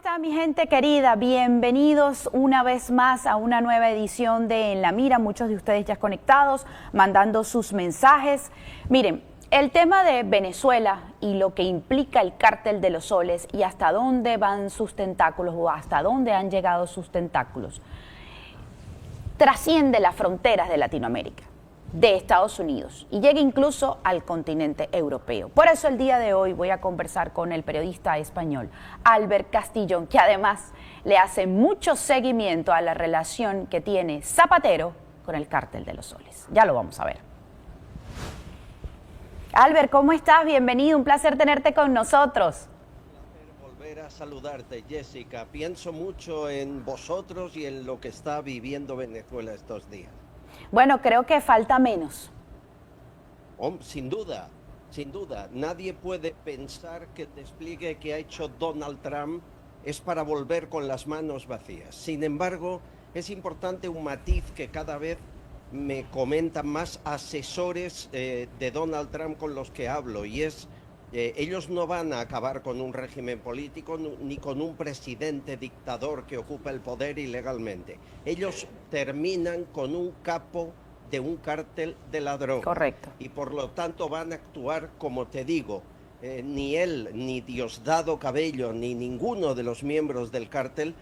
está mi gente querida? Bienvenidos una vez más a una nueva edición de En la Mira. Muchos de ustedes ya conectados, mandando sus mensajes. Miren, el tema de Venezuela y lo que implica el cártel de los soles y hasta dónde van sus tentáculos o hasta dónde han llegado sus tentáculos, trasciende las fronteras de Latinoamérica, de Estados Unidos y llega incluso al continente europeo. Por eso el día de hoy voy a conversar con el periodista español Albert Castillón, que además le hace mucho seguimiento a la relación que tiene Zapatero con el cártel de los soles. Ya lo vamos a ver. Albert, ¿cómo estás? Bienvenido, un placer tenerte con nosotros. Volver a saludarte, Jessica. Pienso mucho en vosotros y en lo que está viviendo Venezuela estos días. Bueno, creo que falta menos. Sin duda, sin duda. Nadie puede pensar que el despliegue que ha hecho Donald Trump es para volver con las manos vacías. Sin embargo, es importante un matiz que cada vez me comentan más asesores de Donald Trump con los que hablo, y es ellos no van a acabar con un régimen político ni con un presidente dictador que ocupa el poder ilegalmente. Ellos terminan con un capo de un cártel de la droga. Correcto. Y por lo tanto van a actuar, como te digo, ni él, ni Diosdado Cabello, ni ninguno de los miembros del cártel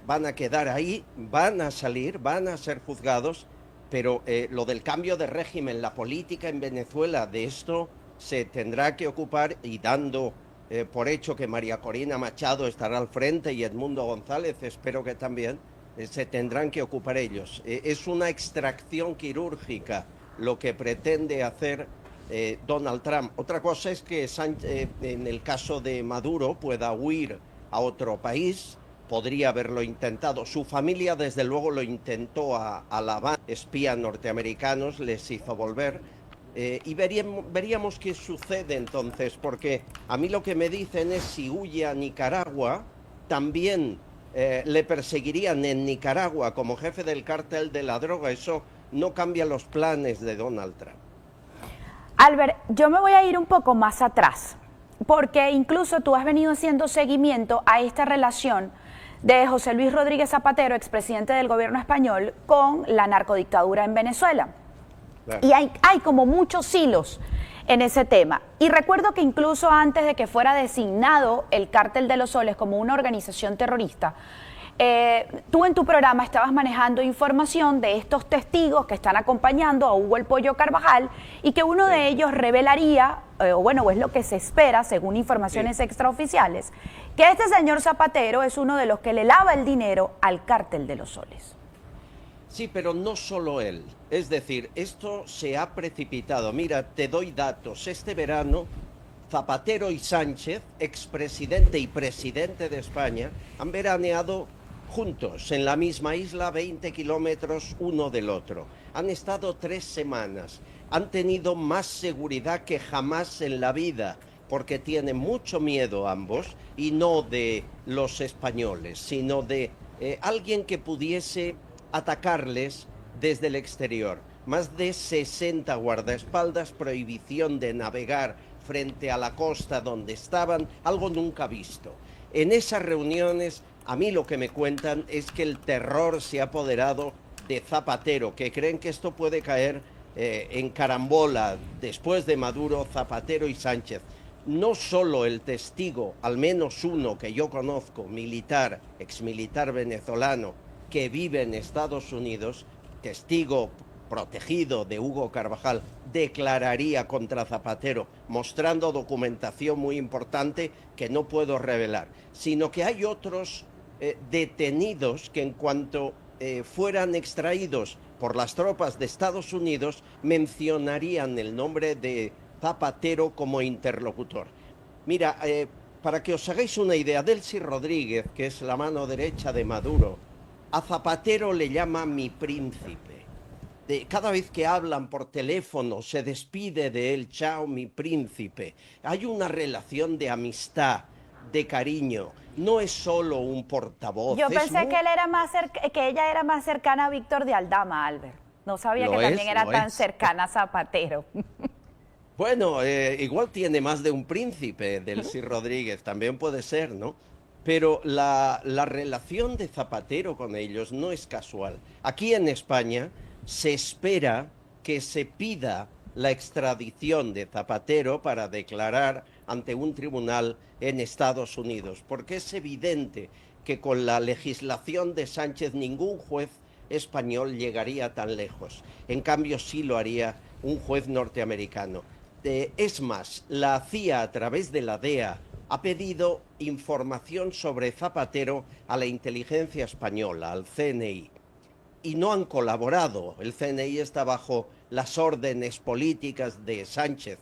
van a quedar ahí, van a salir, van a ser juzgados, pero lo del cambio de régimen, la política en Venezuela, de esto se tendrá que ocupar, y dando por hecho que María Corina Machado estará al frente y Edmundo González, espero que también, se tendrán que ocupar ellos. Es una extracción quirúrgica lo que pretende hacer Donald Trump. Otra cosa es que en el caso de Maduro pueda huir a otro país, podría haberlo intentado. Su familia desde luego lo intentó a La Habana, espías norteamericanos les hizo volver. Y veríamos qué sucede entonces, porque a mí lo que me dicen es si huye a Nicaragua, también le perseguirían en Nicaragua como jefe del cártel de la droga. Eso no cambia los planes de Donald Trump. Albert, yo me voy a ir un poco más atrás, porque incluso tú has venido haciendo seguimiento a esta relación de José Luis Rodríguez Zapatero, expresidente del gobierno español, con la narcodictadura en Venezuela. Claro. Y hay como muchos hilos en ese tema. Y recuerdo que incluso antes de que fuera designado el Cártel de los Soles como una organización terrorista, tú en tu programa estabas manejando información de estos testigos que están acompañando a Hugo El Pollo Carvajal, y que uno de ellos revelaría, o es lo que se espera según informaciones extraoficiales, que este señor Zapatero es uno de los que le lava el dinero al Cártel de los Soles. Sí, pero no solo él. Es decir, esto se ha precipitado. Mira, te doy datos. Este verano, Zapatero y Sánchez, expresidente y presidente de España, han veraneado juntos en la misma isla, 20 kilómetros uno del otro. Han estado 3 semanas. Han tenido más seguridad que jamás en la vida, porque tienen mucho miedo ambos, y no de los españoles, sino de alguien que pudiese atacarles desde el exterior. Más de 60 guardaespaldas, prohibición de navegar frente a la costa donde estaban, algo nunca visto. En esas reuniones, a mí lo que me cuentan es que el terror se ha apoderado de Zapatero, que creen que esto puede caer en carambola después de Maduro, Zapatero y Sánchez. No solo el testigo, al menos uno que yo conozco, militar, exmilitar venezolano, que vive en Estados Unidos, testigo protegido de Hugo Carvajal, declararía contra Zapatero, mostrando documentación muy importante que no puedo revelar, sino que hay otros detenidos que en cuanto fueran extraídos por las tropas de Estados Unidos, mencionarían el nombre de Zapatero como interlocutor. Mira, para que os hagáis una idea, Delcy Rodríguez, que es la mano derecha de Maduro, a Zapatero le llama mi príncipe. Cada vez que hablan por teléfono se despide de él, chao mi príncipe. Hay una relación de amistad, de cariño. No es solo un portavoz. Yo pensé que ella era más cercana a Víctor de Aldama, Albert. No sabía que también era tan cercana a Zapatero. Bueno, igual tiene más de un príncipe, Delcy Rodríguez, también puede ser, ¿no? pero la relación de Zapatero con ellos no es casual. Aquí en España se espera que se pida la extradición de Zapatero para declarar ante un tribunal en Estados Unidos, porque es evidente que con la legislación de Sánchez ningún juez español llegaría tan lejos. En cambio, sí lo haría un juez norteamericano. Es más, la CIA, a través de la DEA, ha pedido información sobre Zapatero a la inteligencia española, al CNI, y no han colaborado. El CNI está bajo las órdenes políticas de Sánchez.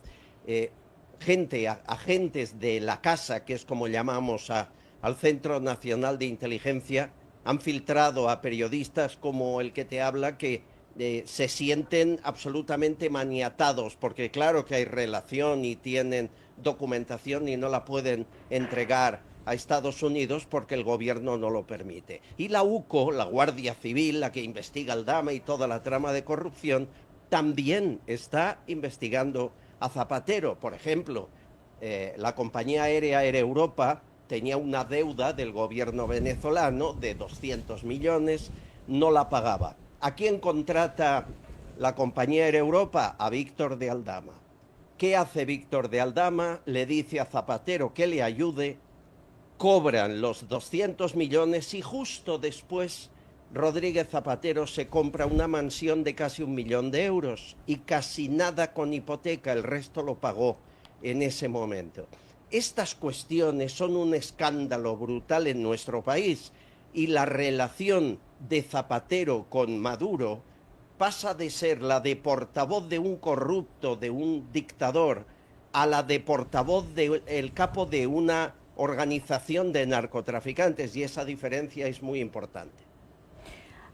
Agentes de la casa, que es como llamamos al Centro Nacional de Inteligencia, han filtrado a periodistas como el que te habla que se sienten absolutamente maniatados, porque claro que hay relación y tienen documentación y no la pueden entregar a Estados Unidos porque el gobierno no lo permite. Y la UCO, la Guardia Civil, la que investiga el Dama y toda la trama de corrupción, también está investigando a Zapatero. Por ejemplo, la compañía aérea Air Europa tenía una deuda del gobierno venezolano de 200 millones, no la pagaba. ¿A quién contrata la compañía Air Europa? A Víctor de Aldama. ¿Qué hace Víctor de Aldama? Le dice a Zapatero que le ayude, cobran los 200 millones y justo después Rodríguez Zapatero se compra una mansión de casi 1 millón de euros y casi nada con hipoteca, el resto lo pagó en ese momento. Estas cuestiones son un escándalo brutal en nuestro país y la relación de Zapatero con Maduro pasa de ser la de portavoz de un corrupto, de un dictador, a la de portavoz del capo de una organización de narcotraficantes, y esa diferencia es muy importante.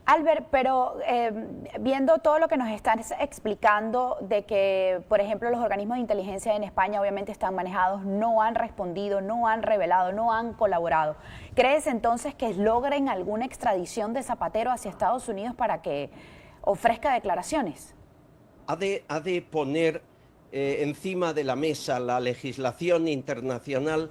Albert, pero viendo todo lo que nos estás explicando de que, por ejemplo, los organismos de inteligencia en España obviamente están manejados, no han respondido, no han revelado, no han colaborado, ¿crees entonces que logren alguna extradición de Zapatero hacia Estados Unidos para que ofrezca declaraciones? Ha de poner encima de la mesa la legislación internacional.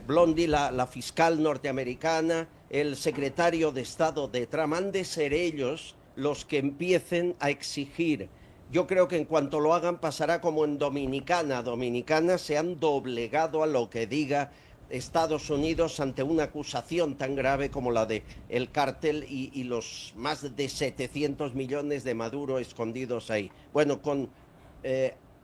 Blondi, la fiscal norteamericana, el secretario de Estado de Trump, han de ser ellos los que empiecen a exigir. Yo creo que en cuanto lo hagan pasará como en Dominicana. Dominicana se han doblegado a lo que diga Estados Unidos ante una acusación tan grave como la de el cártel y los más de 700 millones de Maduro escondidos ahí. Bueno, con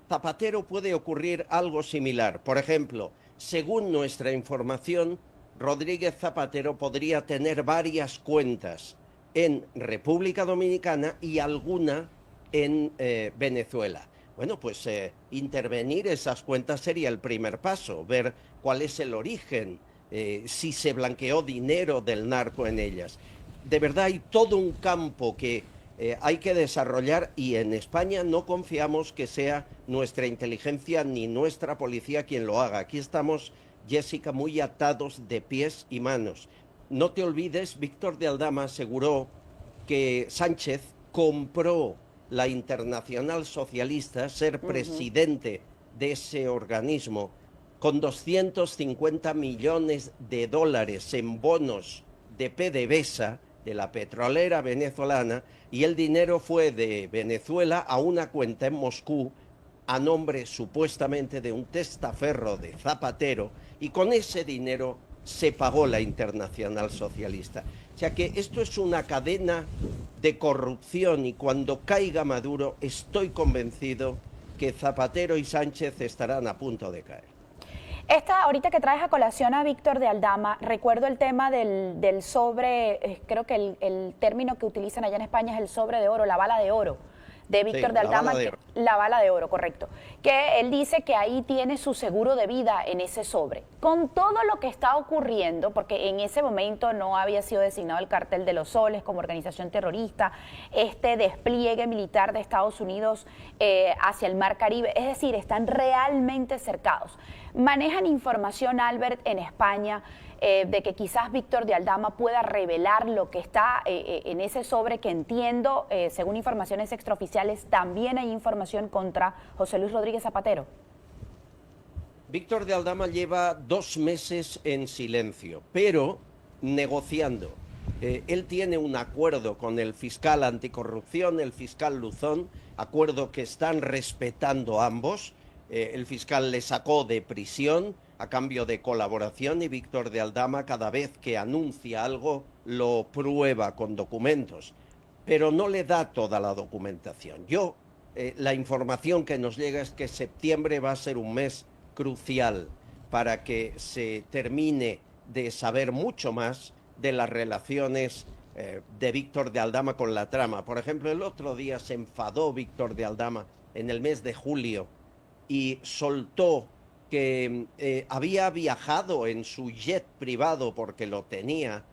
Zapatero puede ocurrir algo similar. Por ejemplo, según nuestra información, Rodríguez Zapatero podría tener varias cuentas en República Dominicana y alguna en Venezuela. Bueno, pues intervenir esas cuentas sería el primer paso, ver cuál es el origen, si se blanqueó dinero del narco en ellas. De verdad hay todo un campo que hay que desarrollar y en España no confiamos que sea nuestra inteligencia ni nuestra policía quien lo haga. Aquí estamos, Jessica, muy atados de pies y manos. No te olvides, Víctor de Aldama aseguró que Sánchez compró la Internacional Socialista, ser presidente de ese organismo, con 250 millones de dólares en bonos de PDVSA, de la petrolera venezolana, y el dinero fue de Venezuela a una cuenta en Moscú a nombre supuestamente de un testaferro de Zapatero, y con ese dinero se pagó la Internacional Socialista. O sea que esto es una cadena de corrupción y cuando caiga Maduro estoy convencido que Zapatero y Sánchez estarán a punto de caer. Ahorita que traes a colación a Víctor de Aldama, recuerdo el tema del sobre, creo que el término que utilizan allá en España es el sobre de oro, la bala de oro de Víctor de Aldama, la bala de oro, correcto, que él dice que ahí tiene su seguro de vida en ese sobre. Con todo lo que está ocurriendo, porque en ese momento no había sido designado el Cartel de los Soles como organización terrorista, este despliegue militar de Estados Unidos hacia el Mar Caribe, es decir, están realmente cercados. Manejan información, Albert, en España, de que quizás Víctor de Aldama pueda revelar lo que está en ese sobre, que entiendo, según informaciones extraoficiales, también hay información contra José Luis Rodríguez Zapatero. Víctor de Aldama lleva 2 meses en silencio, pero negociando. Él tiene un acuerdo con el fiscal anticorrupción, el fiscal Luzón, acuerdo que están respetando ambos. El fiscal le sacó de prisión a cambio de colaboración y Víctor de Aldama cada vez que anuncia algo lo prueba con documentos, pero no le da toda la documentación. La información que nos llega es que septiembre va a ser un mes crucial para que se termine de saber mucho más de las relaciones de Víctor de Aldama con la trama. Por ejemplo, el otro día se enfadó Víctor de Aldama en el mes de julio y soltó que había viajado en su jet privado, porque lo tenía,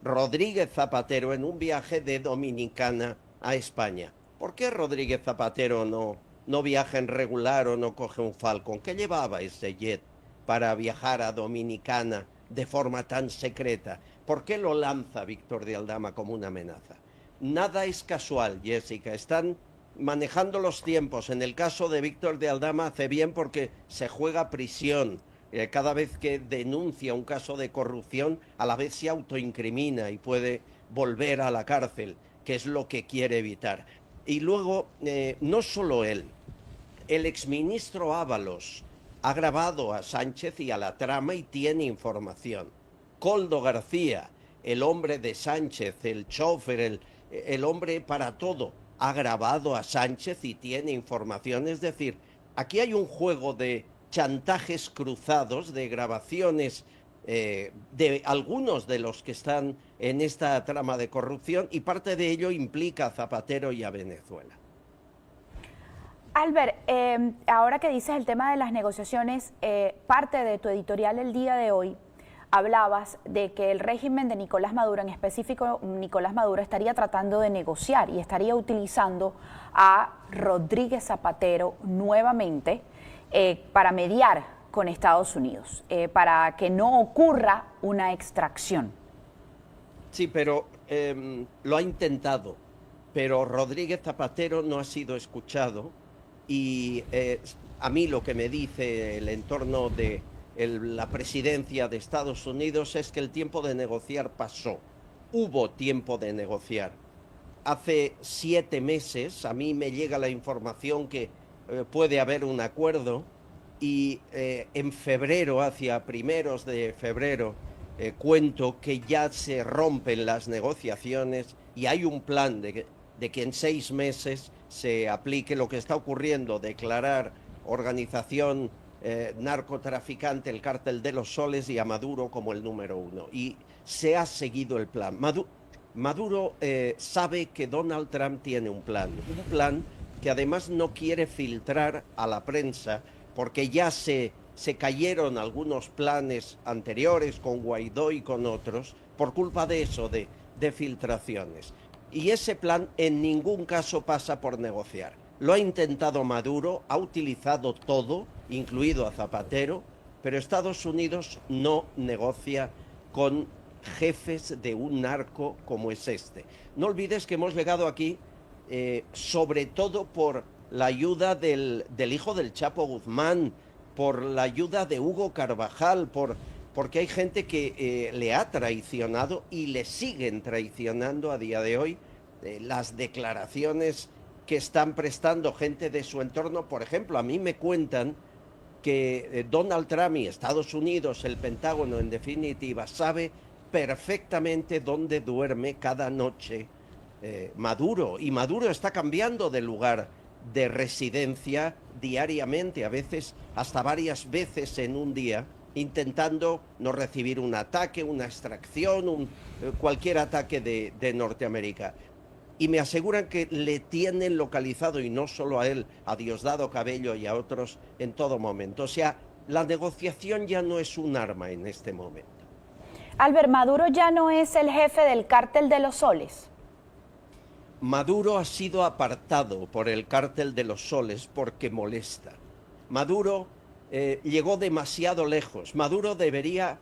Rodríguez Zapatero en un viaje de Dominicana a España. ¿Por qué Rodríguez Zapatero no viaja en regular o no coge un Falcon? ¿Qué llevaba ese jet para viajar a Dominicana de forma tan secreta? ¿Por qué lo lanza Víctor de Aldama como una amenaza? Nada es casual, Jessica. Están manejando los tiempos. En el caso de Víctor de Aldama hace bien porque se juega prisión. Cada vez que denuncia un caso de corrupción, a la vez se autoincrimina y puede volver a la cárcel, que es lo que quiere evitar. Y luego, no solo él, el exministro Ábalos ha grabado a Sánchez y a la trama y tiene información. Koldo García, el hombre de Sánchez, el chofer, el hombre para todo, ha grabado a Sánchez y tiene información. Es decir, aquí hay un juego de chantajes cruzados, de grabaciones de algunos de los que están en esta trama de corrupción, y parte de ello implica a Zapatero y a Venezuela. Albert, ahora que dices el tema de las negociaciones, parte de tu editorial el día de hoy hablabas de que el régimen de Nicolás Maduro, en específico Nicolás Maduro, estaría tratando de negociar y estaría utilizando a Rodríguez Zapatero nuevamente para mediar con Estados Unidos, para que no ocurra una extracción. Sí, pero lo ha intentado, pero Rodríguez Zapatero no ha sido escuchado y a mí lo que me dice el entorno de la presidencia de Estados Unidos es que el tiempo de negociar pasó. Hubo tiempo de negociar. Hace 7 meses a mí me llega la información que puede haber un acuerdo y en febrero, hacia primeros de febrero, cuento que ya se rompen las negociaciones y hay un plan de que en 6 meses se aplique lo que está ocurriendo, declarar organización narcotraficante el Cártel de los Soles y a Maduro como el número 1. Y se ha seguido el plan. Maduro sabe que Donald Trump tiene un plan que además no quiere filtrar a la prensa, porque ya se cayeron algunos planes anteriores con Guaidó y con otros por culpa de eso, de filtraciones. Y ese plan en ningún caso pasa por negociar. Lo ha intentado Maduro, ha utilizado todo, incluido a Zapatero, pero Estados Unidos no negocia con jefes de un narco como es este. No olvides que hemos llegado aquí sobre todo por la ayuda del hijo del Chapo Guzmán, por la ayuda de Hugo Carvajal, porque hay gente que le ha traicionado y le siguen traicionando a día de hoy. Las declaraciones que están prestando gente de su entorno, por ejemplo, a mí me cuentan que Donald Trump y Estados Unidos, el Pentágono en definitiva, sabe perfectamente dónde duerme cada noche Maduro, y Maduro está cambiando de lugar de residencia diariamente, a veces hasta varias veces en un día, intentando no recibir un ataque, una extracción, cualquier ataque de Norteamérica. Y me aseguran que le tienen localizado, y no solo a él, a Diosdado Cabello y a otros en todo momento. O sea, la negociación ya no es un arma en este momento. Albert, ¿Maduro ya no es el jefe del Cártel de los Soles? Maduro ha sido apartado por el Cártel de los Soles porque molesta. Maduro llegó demasiado lejos. Maduro debería,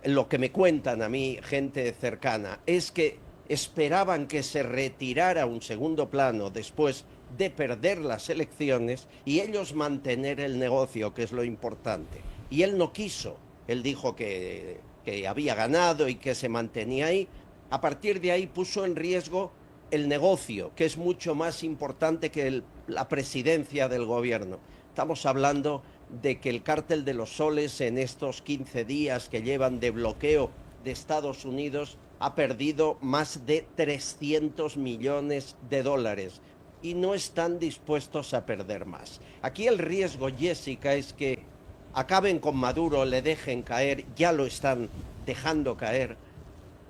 lo que me cuentan a mí gente cercana, es que esperaban que se retirara a un segundo plano después de perder las elecciones y ellos mantener el negocio, que es lo importante. Y él no quiso, él dijo que había ganado y que se mantenía ahí. A partir de ahí puso en riesgo el negocio, que es mucho más importante que la presidencia del gobierno. Estamos hablando de que el cártel de los soles en estos 15 días que llevan de bloqueo de Estados Unidos ha perdido más de 300 millones de dólares y no están dispuestos a perder más. Aquí el riesgo, Jessica, es que acaben con Maduro, le dejen caer, ya lo están dejando caer,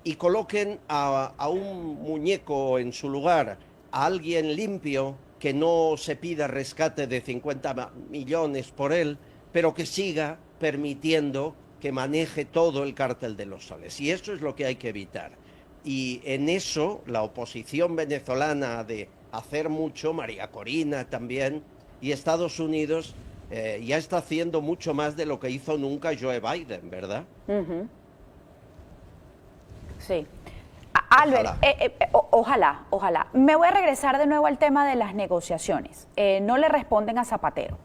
y coloquen a un muñeco en su lugar, a alguien limpio, que no se pida rescate de 50 millones por él, pero que siga permitiendo que maneje todo el cártel de los soles. Y eso es lo que hay que evitar. Y en eso la oposición venezolana ha de hacer mucho, María Corina también, y Estados Unidos ya está haciendo mucho más de lo que hizo nunca Joe Biden, ¿verdad? Sí. Albert, ojalá. Me voy a regresar de nuevo al tema de las negociaciones. No le responden a Zapatero.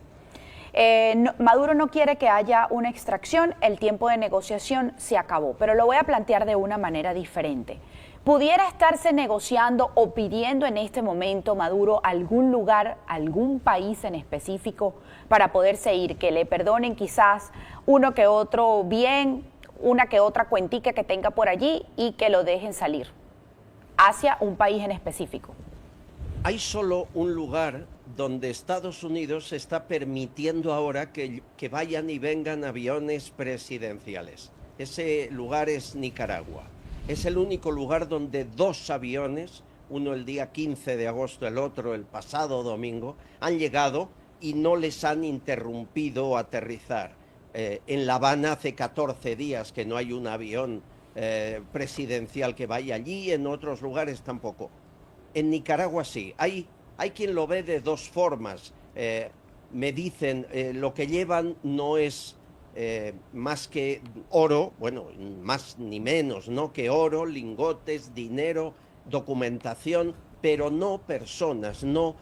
Maduro no quiere que haya una extracción, el tiempo de negociación se acabó, pero lo voy a plantear de una manera diferente. ¿Pudiera estarse negociando o pidiendo en este momento Maduro algún lugar, algún país en específico para poderse ir, que le perdonen quizás uno que otro bien, una que otra cuentica que tenga por allí y que lo dejen salir hacia un país en específico? Hay solo un lugar donde Estados Unidos está permitiendo ahora que vayan y vengan aviones presidenciales. Ese lugar es Nicaragua. Es el único lugar donde 2 aviones, uno el día 15 de agosto, el otro el pasado domingo, han llegado y no les han interrumpido aterrizar. En La Habana hace 14 días que no hay un avión presidencial que vaya allí, en otros lugares tampoco. En Nicaragua sí, hay quien lo ve de 2 formas. Me dicen, lo que llevan no es más que oro, bueno, más ni menos, ¿no? Que oro, lingotes, dinero, documentación, pero no personas, no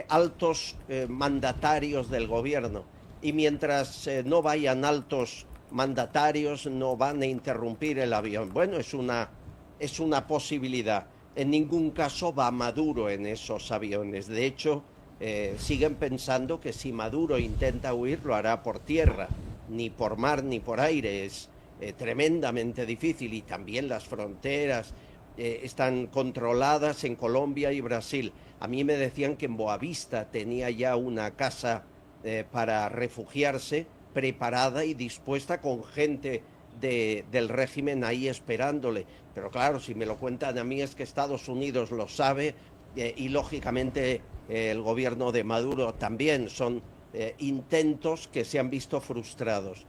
altos mandatarios del gobierno. Y mientras no vayan altos mandatarios, no van a interrumpir el avión. Bueno, es una posibilidad. En ningún caso va Maduro en esos aviones. De hecho, siguen pensando que si Maduro intenta huir, lo hará por tierra, ni por mar ni por aire. Es tremendamente difícil, y también las fronteras están controladas en Colombia y Brasil. A mí me decían que en Boavista tenía ya una casa para refugiarse, preparada y dispuesta, con gente del régimen ahí esperándole. Pero claro, si me lo cuentan a mí es que Estados Unidos lo sabe y lógicamente el gobierno de Maduro también. Son intentos que se han visto frustrados.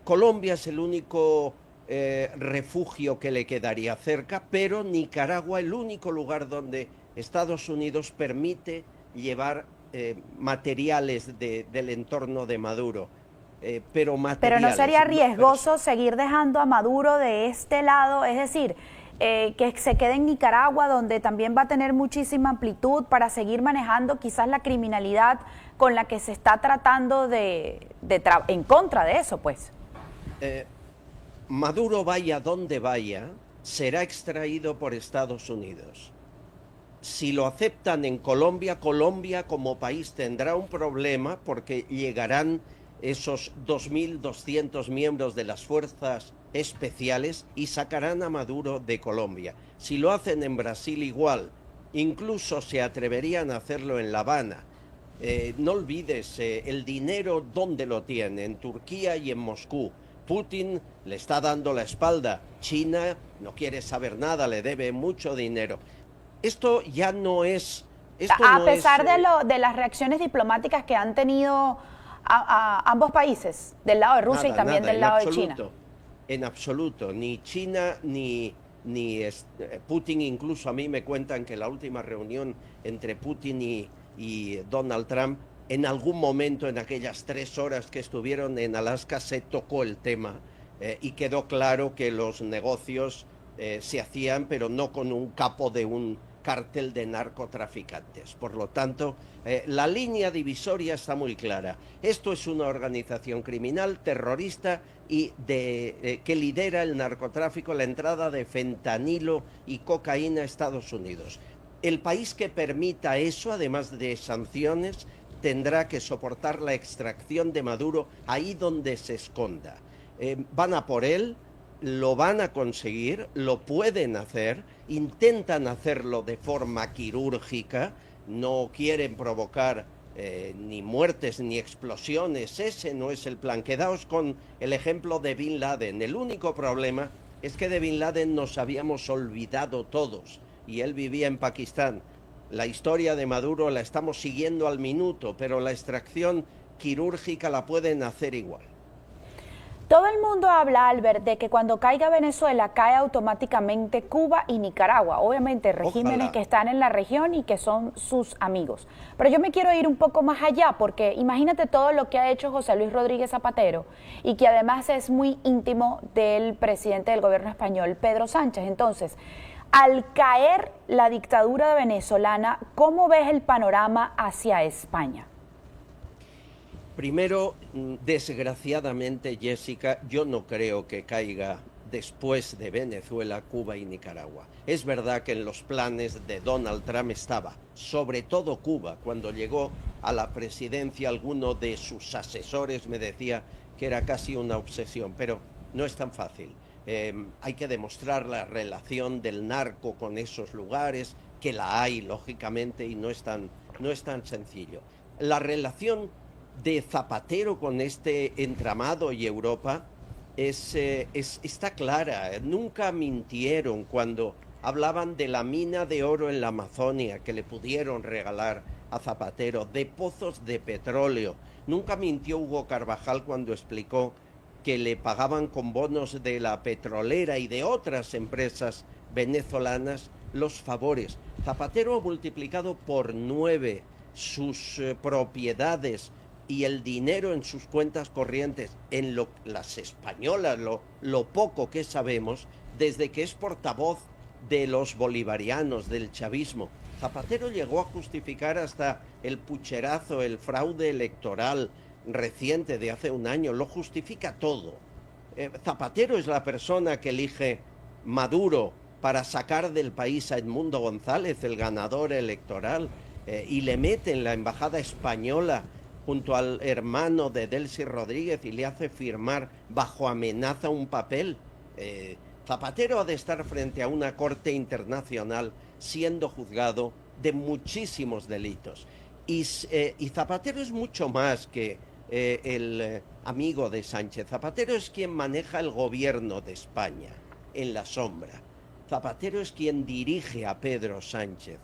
Colombia es el único refugio que le quedaría cerca, pero Nicaragua el único lugar donde Estados Unidos permite llevar materiales del entorno de Maduro. Pero no sería riesgoso seguir dejando a Maduro de este lado, es decir, que se quede en Nicaragua, donde también va a tener muchísima amplitud para seguir manejando quizás la criminalidad con la que se está tratando en contra de eso, pues. Maduro, vaya donde vaya, será extraído por Estados Unidos. Si lo aceptan en Colombia, Colombia como país tendrá un problema, porque llegarán esos 2.200 miembros de las fuerzas especiales y sacarán a Maduro de Colombia. Si lo hacen en Brasil, igual. Incluso se atreverían a hacerlo en La Habana. No olvides, el dinero, ¿dónde lo tiene? En Turquía y en Moscú. Putin le está dando la espalda. China no quiere saber nada, le debe mucho dinero. Esto ya no es... A pesar de las reacciones diplomáticas que han tenido a ambos países, del lado de Rusia y también del lado de China. En absoluto, ni China ni Putin. Incluso a mí me cuentan que la última reunión entre Putin y Donald Trump, en algún momento en aquellas 3 horas que estuvieron en Alaska, se tocó el tema y quedó claro que los negocios se hacían, pero no con un capo de un cártel de narcotraficantes. Por lo tanto, la línea divisoria está muy clara. Esto es una organización criminal, terrorista y que lidera el narcotráfico, la entrada de fentanilo y cocaína a Estados Unidos. El país que permita eso, además de sanciones, tendrá que soportar la extracción de Maduro ahí donde se esconda. Van a por él, lo van a conseguir, lo pueden hacer, intentan hacerlo de forma quirúrgica, no quieren provocar ni muertes ni explosiones, ese no es el plan. Quedaos con el ejemplo de Bin Laden. El único problema es que de Bin Laden nos habíamos olvidado todos y él vivía en Pakistán. La historia de Maduro la estamos siguiendo al minuto, pero la extracción quirúrgica la pueden hacer igual. Todo el mundo habla, Albert, de que cuando caiga Venezuela cae automáticamente Cuba y Nicaragua. Obviamente regímenes Ojalá. que están en la región y que son sus amigos. Pero yo me quiero ir un poco más allá porque imagínate todo lo que ha hecho José Luis Rodríguez Zapatero y que además es muy íntimo del presidente del gobierno español, Pedro Sánchez. Entonces, al caer la dictadura venezolana, ¿cómo ves el panorama hacia España? Primero, desgraciadamente, Jessica, yo no creo que caiga después de Venezuela, Cuba y Nicaragua. Es verdad que en los planes de Donald Trump estaba, sobre todo Cuba. Cuando llegó a la presidencia, alguno de sus asesores me decía que era casi una obsesión, pero no es tan fácil. Hay que demostrar la relación del narco con esos lugares, que la hay, lógicamente, y no es tan sencillo. La relación de Zapatero con este entramado y Europa está clara. Nunca mintieron cuando hablaban de la mina de oro en la Amazonia que le pudieron regalar a Zapatero, de pozos de petróleo. Nunca mintió Hugo Carvajal cuando explicó que le pagaban con bonos de la petrolera y de otras empresas venezolanas los favores. Zapatero ha multiplicado por 9 sus propiedades y el dinero en sus cuentas corrientes, en las españolas, lo poco que sabemos, desde que es portavoz de los bolivarianos, del chavismo. Zapatero llegó a justificar hasta el pucherazo, el fraude electoral reciente de hace un año, lo justifica todo. Zapatero es la persona que elige Maduro para sacar del país a Edmundo González, el ganador electoral, y le mete en la embajada española junto al hermano de Delcy Rodríguez y le hace firmar bajo amenaza un papel. Zapatero ha de estar frente a una corte internacional siendo juzgado de muchísimos delitos. Y Zapatero es mucho más que el amigo de Sánchez. Zapatero es quien maneja el gobierno de España en la sombra. Zapatero es quien dirige a Pedro Sánchez,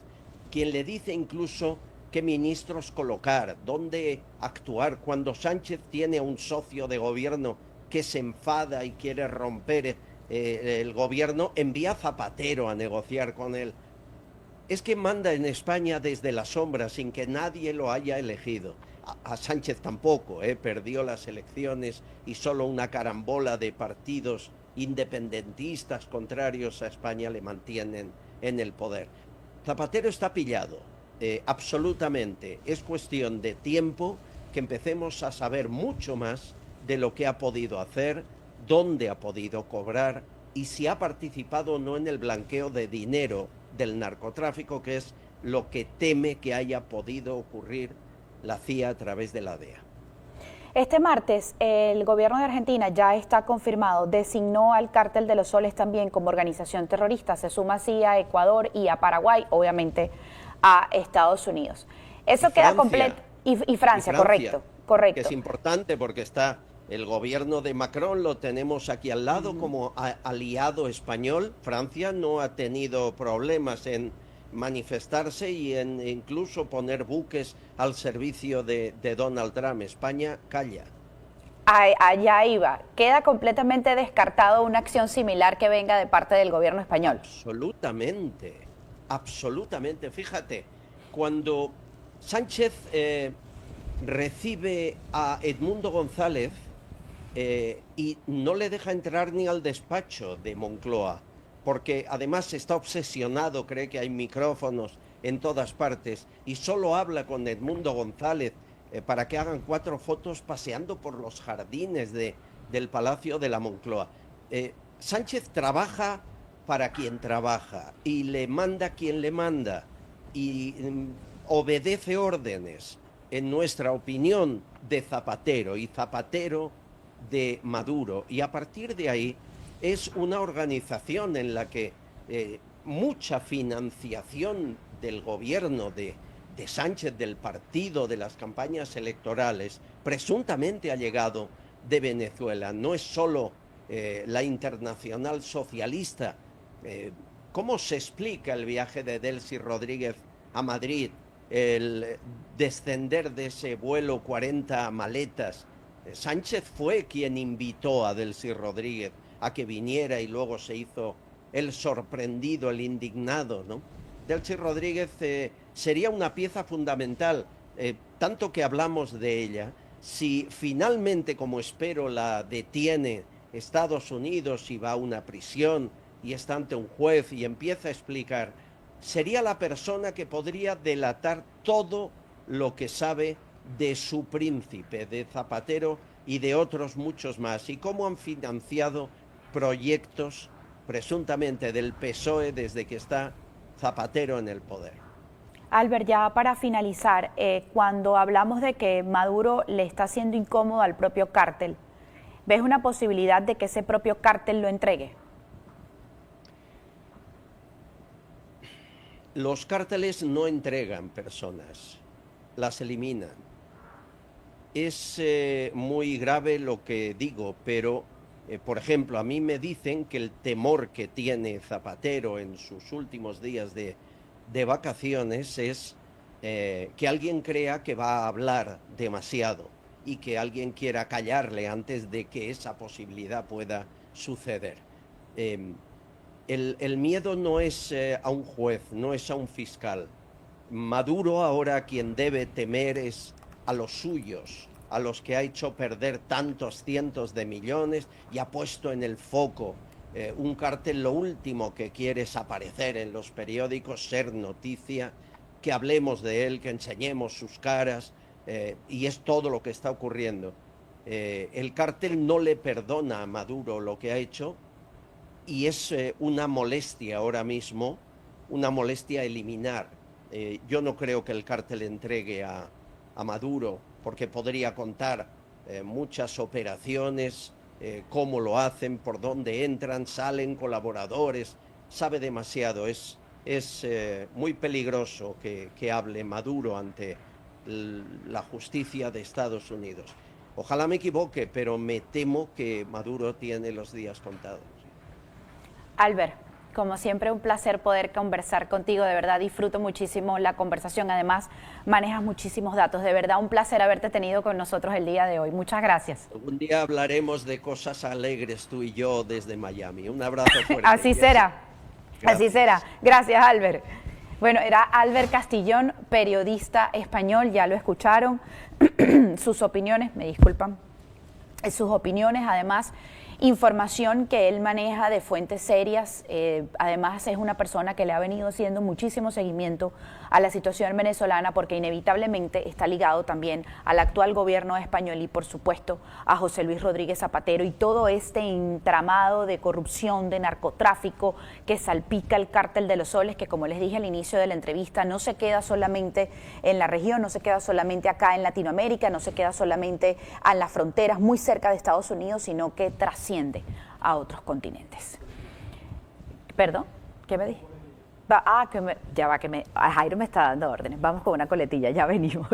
quien le dice incluso qué ministros colocar, dónde actuar. Cuando Sánchez tiene a un socio de gobierno que se enfada y quiere romper el gobierno, envía a Zapatero a negociar con él. Es que manda en España desde la sombra sin que nadie lo haya elegido. A Sánchez tampoco, perdió las elecciones y solo una carambola de partidos independentistas contrarios a España le mantienen en el poder. Zapatero está pillado. Absolutamente. Es cuestión de tiempo que empecemos a saber mucho más de lo que ha podido hacer, dónde ha podido cobrar y si ha participado o no en el blanqueo de dinero del narcotráfico, que es lo que teme que haya podido ocurrir la CIA a través de la DEA. Este martes, el gobierno de Argentina ya está confirmado, designó al Cártel de los Soles también como organización terrorista. Se suma así a Ecuador y a Paraguay, obviamente a Estados Unidos. Eso queda completo. Y Francia, correcto. Que es importante porque está el gobierno de Macron, lo tenemos aquí al lado como aliado español. Francia no ha tenido problemas en manifestarse y en incluso poner buques al servicio de Donald Trump. España calla. Allá iba. Queda completamente descartado una acción similar que venga de parte del gobierno español. Absolutamente, absolutamente. Fíjate, cuando Sánchez recibe a Edmundo González y no le deja entrar ni al despacho de Moncloa, porque además está obsesionado, cree que hay micrófonos en todas partes y solo habla con Edmundo González para que hagan 4 fotos paseando por los jardines del Palacio de la Moncloa. Sánchez trabaja para quien trabaja y le manda quien le manda y obedece órdenes, en nuestra opinión, de Zapatero y Zapatero de Maduro. Y a partir de ahí es una organización en la que mucha financiación del gobierno de Sánchez, del partido, de las campañas electorales, presuntamente ha llegado de Venezuela. No es solo la Internacional Socialista. ¿Cómo se explica el viaje de Delcy Rodríguez a Madrid, el descender de ese vuelo 40 maletas? Sánchez fue quien invitó a Delcy Rodríguez a que viniera y luego se hizo el sorprendido, el indignado, ¿no? Delcy Rodríguez sería una pieza fundamental, tanto que hablamos de ella. Si finalmente, como espero, la detiene Estados Unidos y va a una prisión y está ante un juez y empieza a explicar, sería la persona que podría delatar todo lo que sabe de su príncipe, de Zapatero y de otros muchos más, y cómo han financiado proyectos presuntamente del PSOE desde que está Zapatero en el poder. Albert, ya para finalizar, cuando hablamos de que Maduro le está haciendo incómodo al propio cártel, ¿ves una posibilidad de que ese propio cártel lo entregue? Los cárteles no entregan personas, las eliminan. Es muy grave lo que digo, pero, por ejemplo, a mí me dicen que el temor que tiene Zapatero en sus últimos días de vacaciones es que alguien crea que va a hablar demasiado y que alguien quiera callarle antes de que esa posibilidad pueda suceder. El miedo no es a un juez, no es a un fiscal. Maduro ahora quien debe temer es a los suyos, a los que ha hecho perder tantos cientos de millones y ha puesto en el foco un cártel. Lo último que quiere es aparecer en los periódicos, ser noticia, que hablemos de él, que enseñemos sus caras, y es todo lo que está ocurriendo. El cártel no le perdona a Maduro lo que ha hecho y es una molestia ahora mismo, una molestia eliminar. Yo no creo que el cártel entregue a Maduro, porque podría contar muchas operaciones, cómo lo hacen, por dónde entran, salen colaboradores, sabe demasiado. Es muy peligroso que hable Maduro ante la justicia de Estados Unidos. Ojalá me equivoque, pero me temo que Maduro tiene los días contados. Albert, como siempre, un placer poder conversar contigo, de verdad disfruto muchísimo la conversación, además manejas muchísimos datos, de verdad un placer haberte tenido con nosotros el día de hoy, muchas gracias. Un día hablaremos de cosas alegres tú y yo desde Miami, un abrazo fuerte. Así será, así será, gracias Albert. Bueno, era Albert Castillón, periodista español, ya lo escucharon, sus opiniones, me disculpan, sus opiniones, además información que él maneja de fuentes serias, además es una persona que le ha venido haciendo muchísimo seguimiento a la situación venezolana porque inevitablemente está ligado también al actual gobierno español y por supuesto a José Luis Rodríguez Zapatero y todo este entramado de corrupción, de narcotráfico que salpica el cártel de los soles, que como les dije al inicio de la entrevista no se queda solamente en la región, no se queda solamente acá en Latinoamérica, no se queda solamente en las fronteras muy cerca de Estados Unidos, sino que trasciende a otros continentes. ¿Perdón? ¿Qué me dije? Jairo me está dando órdenes. Vamos con una coletilla, ya venimos.